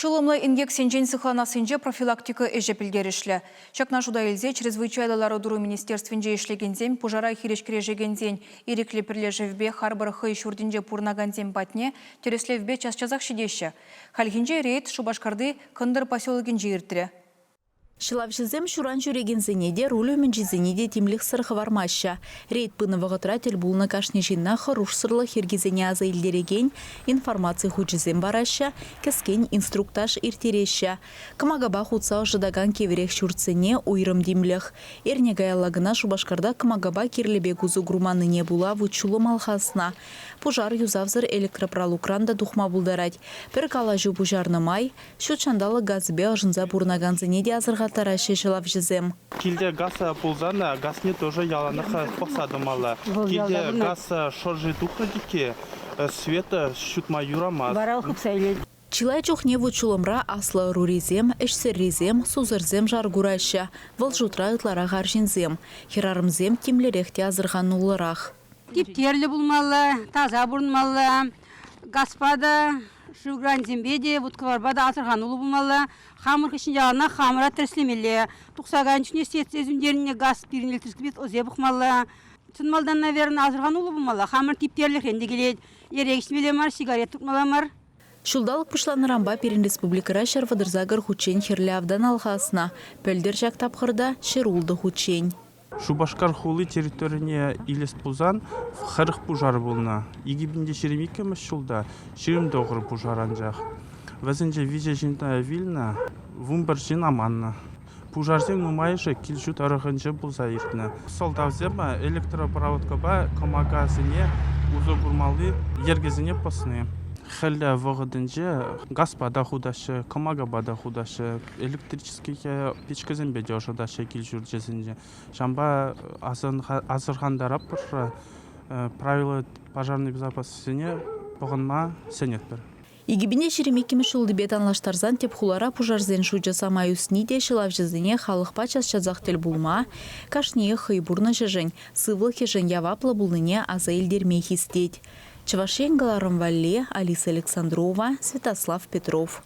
Шылымлы ингек сенжен сыхланасынже профилактика эжепілгерішлі. Чакна жуда елзе чрезвычайлылары дұру министерственже ешлегензен, пожара хирешкережегензен, иреклі пірлежевбе харбар хый шурдинже пурнагансен патне, тереслевбе час-часақ шидеші. Хальгинже рейд Шубашкарды кындыр поселогенже иртірі. Шылавшызем шуран жүрегензене де рулю мен жизене де тимлих сырхы вармаща. Рейд пынывығы тратель булны кашне жинна хоруш сырлы хергезене аза илдереген, информация хучизем бараща, кескен инструктаж иртереща. Кымагаба хутса жыдаган кеверек шурцене уйрым димлих. Эрне гаяллагына Шубашкарда кымагаба кирлебе гузу груманы не була вучулы малхасна. Пужар юзавзыр электропролукранда духма булдарать. Перкалажу пужарны май, шучандалы газбе жынза бурнаганзене де азырға тараща шылавжызем. Килде газ пулзана, газ не тоже яланах посадымала. Килде газ шоржи тухадики, света шутма юрама. Чилай чухне вучулымра аслы руризем, эшсерризем, сузырзем жаргураща, вылжутра ытлара гаржинзем, хирарымзем кимлерехте азырғанулырах. Типтерлі булмалы, таза бурнмалы, гаспада, шугранзембеде, вудкаварбада азырған улы булмалы, хамыр кышын жағына хамыра тірслемелі, тұқсаған үшіне сетсезімдеріне газ пиринелтірскібет озе бұқмалы. Тұнмалдан, наверное, азырған улы булмалы, хамыр типтерлі хенде келеді, ерегішмелемар, сигарет тұқмаламар. Шулдалық пұшланырамба перін республикара шарвадырзагыр хучен херлявдан алғасына, пөлдер жак тапқырда шерулды хучен. Шубашкар хулы территорияне илес пулзан харых пужар булна. Игибинде шеремикемеш шулда шерим доғыр пужаран жақ. Вазенже виже жинта вильна вумбар жин аманна. Пужарзем нумайшы килжу тарығынжы бұлза иртіні. Солдавзема электропроводкаба комагазыне узо бурмалы ергезіне посны. Хәллә вағыдынже гаспада худашы, комагабада худашы, электрический печкізін беде ошадашы килжур жезінже. Шамба азырғандарап бір правила пожарной безопасности бұғынма сенет бір. Игибине шеремекеме шулды бет анлаштарзан теп хулара пужарзен шуджа самай усниде шылавжызыне халықпа час-чазақ тел булма, кашнее хыйбурны жежень, сывлы хежень яваплы булныне аза елдерме хистеть. Чавашен Галаром Валле, Алиса Александрова, Святослав Петров.